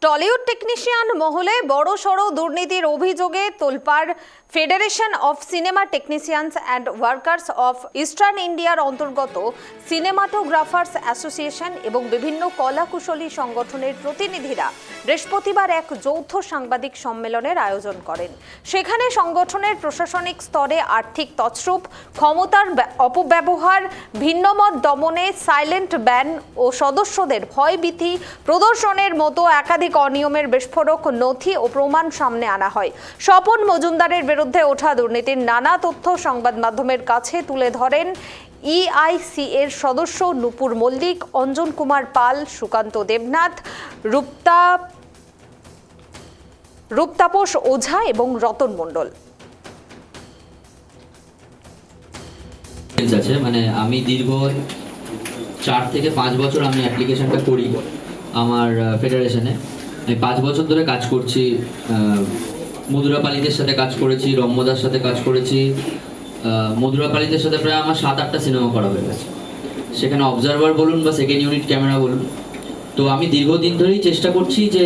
Tollywood technician মহলে বড়সড় দুর্নীতির অভিযোগে তোলপাড় federation of cinema technicians and workers of eastern ইন্ডিয়ার অন্তর্গত সিনেমাটোগ্রাফার্স অ্যাসোসিয়েশন এবং বিভিন্ন কলাকুশলী সংগঠনের প্রতিনিধিরা বৃহস্পতিবার এক যৌথ সাংবাদিক সম্মেলনের আয়োজন করেন। সেখানে সংগঠনের প্রশাসনিক স্তরে আর্থিক তছরূপ, ক্ষমতার অপব্যবহার, ভিন্নমত দমনে সাইলেন্ট ব্যান ও সদস্যদের ভয়ভীতি প্রদর্শনের মতো একাধিক অনিয়মের বিস্ফোরক নথি ও প্রমাণ সামনে আনা হয়। স্বপন মজুমদারের বিরুদ্ধে ওঠা দুর্নীতির নানা তথ্য সংবাদ মাধ্যমের কাছে তুলে ধরেন ইআইসি এর সদস্য নূপুর মল্লিক, অঞ্জন কুমার পাল, সুকান্ত দেবনাথ, রূপতাপস ওঝা এবং রতন মণ্ডল। মানে আমি দীর্ঘ 4 থেকে 5 বছর আমি অ্যাপ্লিকেশনটা করি আমার ফেডারেশনে। আমি 5 বছর ধরে কাজ করছি, মধুরাপালিদের সাথে কাজ করেছি, রম্যদার সাথে কাজ করেছি। মধুরাপালিদের সাথে প্রায় আমার 7-8টা সিনেমা করা হয়ে গেছে, সেখানে অবজারভার বলুন বা সেকেন্ড ইউনিট ক্যামেরা বলুন। তো আমি দীর্ঘদিন ধরেই চেষ্টা করছি যে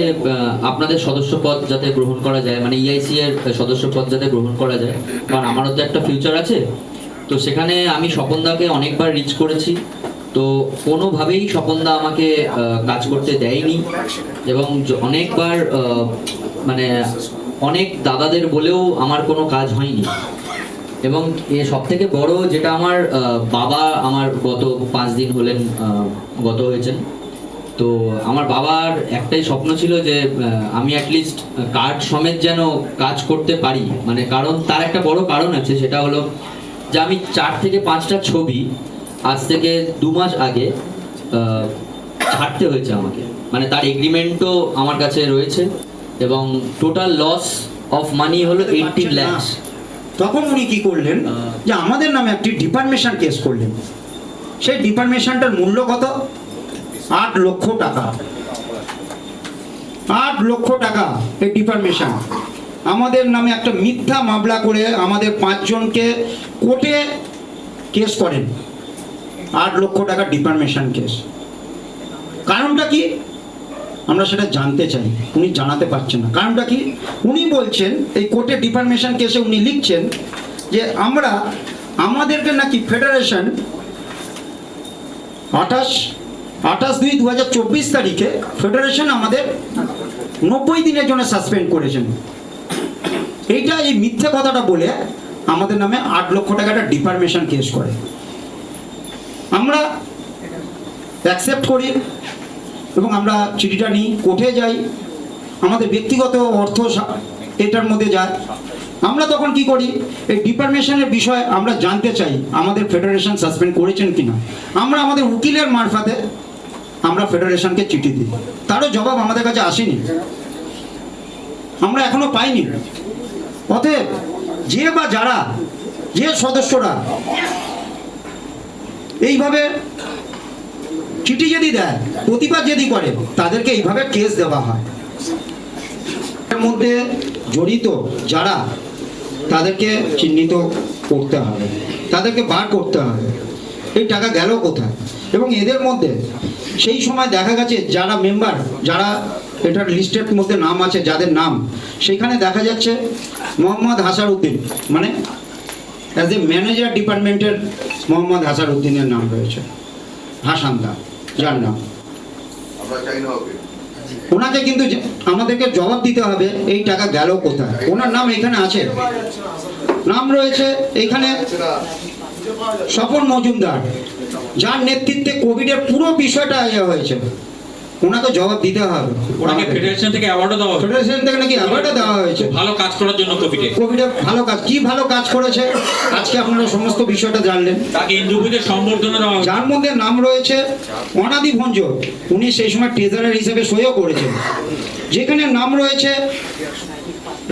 আপনাদের সদস্য পদ যাতে গ্রহণ করা যায়, মানে ইআইসি এর সদস্য পদ যাতে গ্রহণ করা যায়, কারণ আমারও তো একটা ফিউচার আছে। তো সেখানে আমি স্বপনদাকে অনেকবার রিচ করেছি, তো কোনোভাবেই স্বপনদা আমাকে কাজ করতে দেয়নি এবং অনেকবার মানে অনেক দাদাদের বলেও আমার কোনো কাজ হয়নি। এবং সব থেকে বড় যেটা, আমার বাবা আমার গত 5 দিন হলেন গত হয়েছেন। তো আমার বাবার একটাই স্বপ্ন ছিল যে আমি অ্যাটলিস্ট কার্ড সমেত যেন কাজ করতে পারি, মানে কারণ তার একটা বড় কারণ আছে, সেটা হলো যে আমি 4 থেকে 5টা ছবি আজ থেকে 2 মাস আগে ছাড়তে হয়েছে আমাকে, মানে তার এগ্রিমেন্টও আমার কাছে রয়েছে এবং টোটাল লস অফ মানি হলো 18 লাখ। তখন উনি কি করলেন যে আমাদের নামে একটি ডিফার্মেশন কেস করলেন। সেই ডিফার্মেশনটার মূল্য কত? 8 লক্ষ টাকা। 8 লক্ষ টাকা এই ডিফার্মেশন। আমাদের নামে একটা মিথ্যা মামলা করে আমাদের 5 জনকে কোর্টে কেস করেন। 8 লক্ষ টাকা ডিফার্মেশন কেস। কারণটা কি আমরা সেটা জানতে চাই, উনি জানাতে পারছেন না। কারণটা কি? উনি বলছেন এই কোর্টে ডিফার্মেশন কেসে উনি লিখছেন যে আমাদেরকে নাকি ফেডারেশন 28/2/2024 তারিখে ফেডারেশন আমাদের 90 দিনের জন্য সাসপেন্ড করেছেন। এইটা এই মিথ্যে কথাটা বলে আমাদের নামে 8 লক্ষ টাকাটা ডিফার্মেশন কেস করে। আমরা অ্যাকসেপ্ট করি এবং আমরা চিঠিটা নিই, কোর্টে যাই, আমাদের ব্যক্তিগত অর্থ এটার মধ্যে যায়। আমরা তখন কি করি, এই ডিফার্মেশনের বিষয়ে আমরা জানতে চাই আমাদের ফেডারেশন সাসপেন্ড করেছেন কিনা। আমরা আমাদের উকিলের মারফতে আমরা ফেডারেশনকে চিঠি দিই, তারও জবাব আমাদের কাছে আসেনি, আমরা এখনো পাইনি। অতএব যে সদস্যরা এইভাবে চিঠি যদি দেয়, প্রতিবাদ যদি করে, তাদেরকে এইভাবে কেস দেওয়া হয়। এর মধ্যে জড়িত যারা, তাদেরকে চিহ্নিত করতে হবে, তাদেরকে বার করতে হবে এই টাকা গেল কোথায়। এবং এদের মধ্যে সেই সময় দেখা গেছে যারা মেম্বার, যারা এটার লিস্টের মধ্যে নাম আছে, যাদের নাম সেখানে দেখা যাচ্ছে মোহাম্মদ হাসারউদ্দিন, মানে অ্যাজ এ ম্যানেজার ডিপার্টমেন্টের মোহাম্মদ হাসারউদ্দিনের নাম রয়েছে, হাসানদা যার নাম। ওনাকে কিন্তু আমাদেরকে জবাব দিতে হবে এই টাকা গেল কোথায়। ওনার নাম এখানে আছে, নাম রয়েছে এখানে স্বপন মজুমদার, যার নেতৃত্বে কোভিডের পুরো বিষয়টা হয়েছে। ওনাকে জবাব দিতে হবে। ওনাকে ফেডারেশন থেকে অ্যাওয়ার্ডও দেওয়া হয়েছে, ফেডারেশন থেকে নাকি অ্যাওয়ার্ডও দেওয়া হয়েছে ভালো কাজ করার জন্য। কোভিডে ভালো কাজ, কি ভালো কাজ করেছে আজকে আপনারা সমস্ত বিষয়টা জানলেন। তাকে ইন্দুভূতের সম্বর্ধনা দেওয়া হয়েছে, যার মধ্যে নাম রয়েছে অনাদি ভঞ্জ, উনি সেই সময় ট্রেজারার হিসেবে সইও করেছেন। যেখানে নাম রয়েছে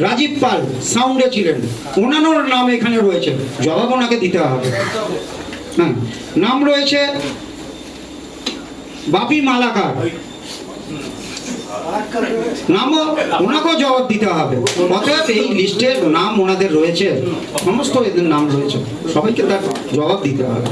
রাজীব পাল, সাউন্ডে ছিলেন, ওনার নাম এখানে রয়েছে, জবাব ওনাকে দিতে হবে। হ্যাঁ, নাম রয়েছে বাপি মালাকার, নামও ওনাকেও জবাব দিতে হবে। অতএব এই লিস্টের নাম ওনাদের রয়েছে, সমস্ত এদের নাম রয়েছে, সবাইকে তার জবাব দিতে হবে।